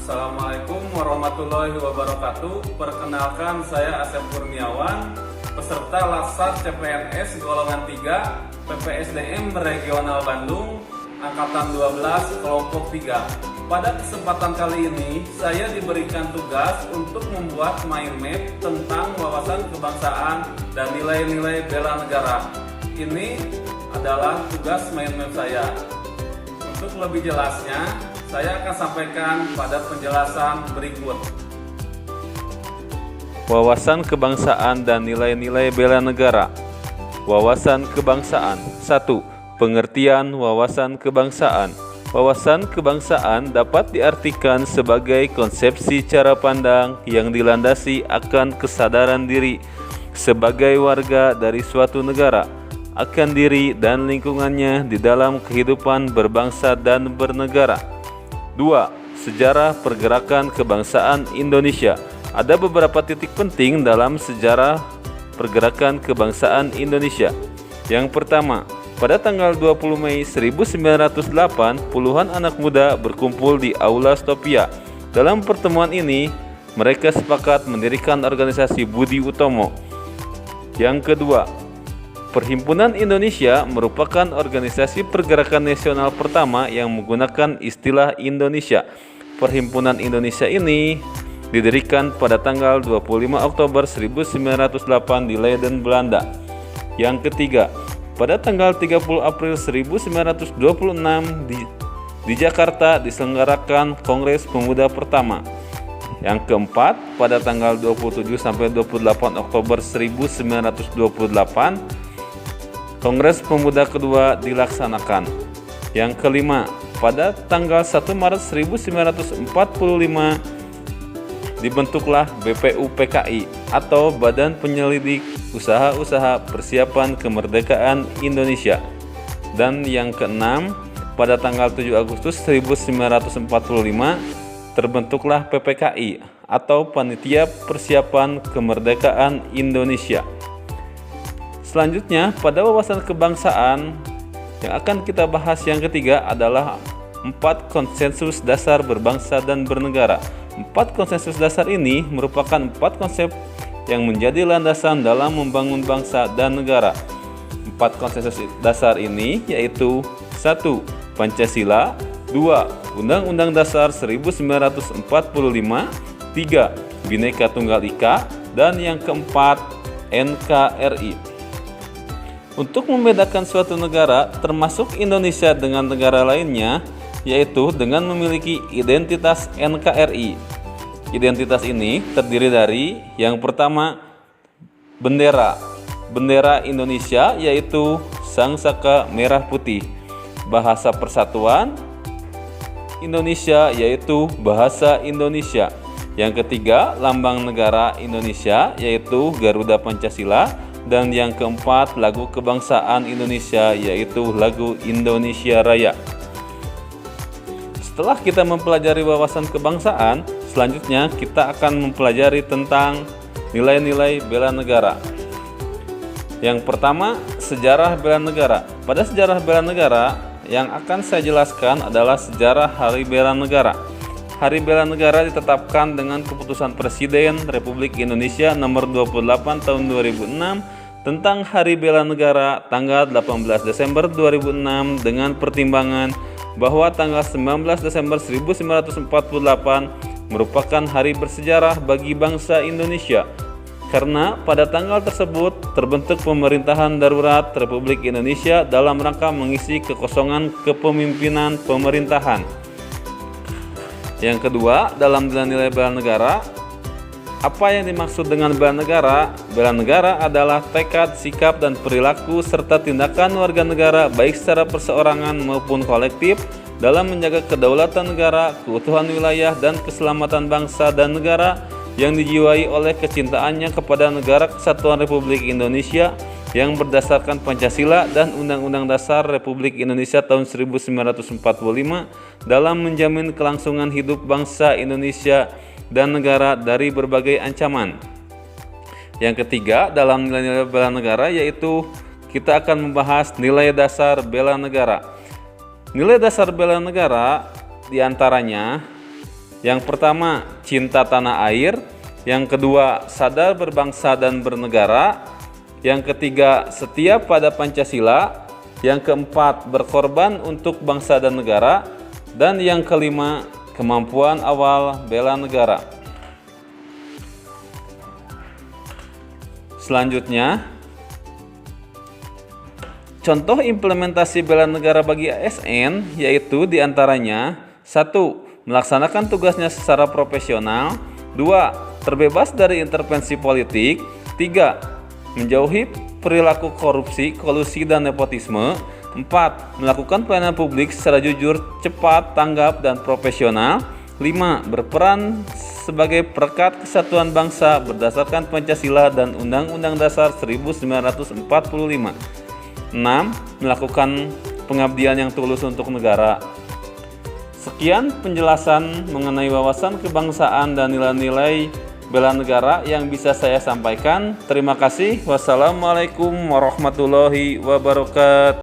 Assalamualaikum warahmatullahi wabarakatuh. Perkenalkan, saya Asep Kurniawan, peserta Latsar CPNS golongan 3 PPSDM Regional Bandung Angkatan 12 kelompok 3. Pada kesempatan kali ini saya diberikan tugas untuk membuat mind map tentang wawasan kebangsaan dan nilai-nilai bela negara. Ini adalah tugas mind map saya. Untuk lebih jelasnya, saya akan sampaikan pada penjelasan berikut. Wawasan kebangsaan dan nilai-nilai bela negara. Wawasan kebangsaan. 1. Pengertian wawasan kebangsaan. Wawasan kebangsaan dapat diartikan sebagai konsepsi cara pandang yang dilandasi akan kesadaran diri sebagai warga dari suatu negara akan diri dan lingkungannya di dalam kehidupan berbangsa dan bernegara. 2. Sejarah pergerakan kebangsaan Indonesia. Ada beberapa titik penting dalam sejarah pergerakan kebangsaan Indonesia. Yang pertama, pada tanggal 20 Mei 1908, puluhan anak muda berkumpul di Aula Stopia. Dalam pertemuan ini, mereka sepakat mendirikan organisasi Budi Utomo. Yang kedua, Perhimpunan Indonesia merupakan organisasi pergerakan nasional pertama yang menggunakan istilah Indonesia. Perhimpunan Indonesia ini didirikan pada tanggal 25 Oktober 1908 di Leiden, Belanda. Yang ketiga, pada tanggal 30 April 1926 di Jakarta diselenggarakan Kongres Pemuda pertama. Yang keempat, pada tanggal 27 sampai 28 Oktober 1928 Kongres Pemuda kedua dilaksanakan. Yang kelima, pada tanggal 1 Maret 1945 dibentuklah BPUPKI atau Badan Penyelidik Usaha-Usaha Persiapan Kemerdekaan Indonesia. Dan yang keenam, pada tanggal 7 Agustus 1945 terbentuklah PPKI atau Panitia Persiapan Kemerdekaan Indonesia. Selanjutnya, pada wawasan kebangsaan yang akan kita bahas yang ketiga adalah 4 konsensus dasar berbangsa dan bernegara. 4 konsensus dasar ini merupakan 4 konsep yang menjadi landasan dalam membangun bangsa dan negara. 4 konsensus dasar ini yaitu 1. Pancasila, 2. Undang-Undang Dasar 1945, 3. Bhinneka Tunggal Ika, dan yang keempat NKRI. Untuk membedakan suatu negara, termasuk Indonesia dengan negara lainnya, yaitu dengan memiliki identitas NKRI. Identitas ini terdiri dari yang pertama, bendera. Bendera Indonesia yaitu sangsaka merah putih. Bahasa persatuan Indonesia yaitu bahasa Indonesia. Yang ketiga, lambang negara Indonesia yaitu Garuda Pancasila. Dan yang keempat, lagu kebangsaan Indonesia yaitu lagu Indonesia Raya. Setelah kita mempelajari wawasan kebangsaan, selanjutnya kita akan mempelajari tentang nilai-nilai bela negara. Yang pertama, sejarah bela negara. Pada sejarah bela negara yang akan saya jelaskan adalah sejarah Hari Bela Negara. Hari Bela Negara ditetapkan dengan keputusan Presiden Republik Indonesia nomor 28 tahun 2006 tentang Hari Bela Negara tanggal 18 Desember 2006 dengan pertimbangan bahwa tanggal 19 Desember 1948 merupakan hari bersejarah bagi bangsa Indonesia karena pada tanggal tersebut terbentuk pemerintahan darurat Republik Indonesia dalam rangka mengisi kekosongan kepemimpinan pemerintahan. Yang kedua, dalam nilai-nilai bela negara, apa yang dimaksud dengan bela negara? Bela negara adalah tekad, sikap, dan perilaku serta tindakan warga negara baik secara perseorangan maupun kolektif dalam menjaga kedaulatan negara, keutuhan wilayah, dan keselamatan bangsa dan negara yang dijiwai oleh kecintaannya kepada Negara Kesatuan Republik Indonesia yang berdasarkan Pancasila dan Undang-Undang Dasar Republik Indonesia tahun 1945 dalam menjamin kelangsungan hidup bangsa Indonesia dan negara dari berbagai ancaman. Yang ketiga, dalam nilai-nilai bela negara yaitu kita akan membahas nilai dasar bela negara. Nilai dasar bela negara diantaranya Yang pertama, cinta tanah air. Yang kedua, sadar berbangsa dan bernegara. Yang ketiga, setia pada Pancasila. Yang keempat, berkorban untuk bangsa dan negara. Dan yang kelima, kemampuan awal bela negara. Selanjutnya, contoh implementasi bela negara bagi ASN yaitu diantaranya 1. Melaksanakan tugasnya secara profesional. 2. Terbebas dari intervensi politik. 3. Menjauhi perilaku korupsi, kolusi, dan nepotisme. 4. Melakukan pelayanan publik secara jujur, cepat, tanggap, dan profesional. 5. Berperan sebagai perekat kesatuan bangsa berdasarkan Pancasila dan Undang-Undang Dasar 1945. 6. Melakukan pengabdian yang tulus untuk negara. Sekian penjelasan mengenai wawasan kebangsaan dan nilai-nilai bela negara yang bisa saya sampaikan. Terima kasih. Wassalamualaikum warahmatullahi wabarakatuh.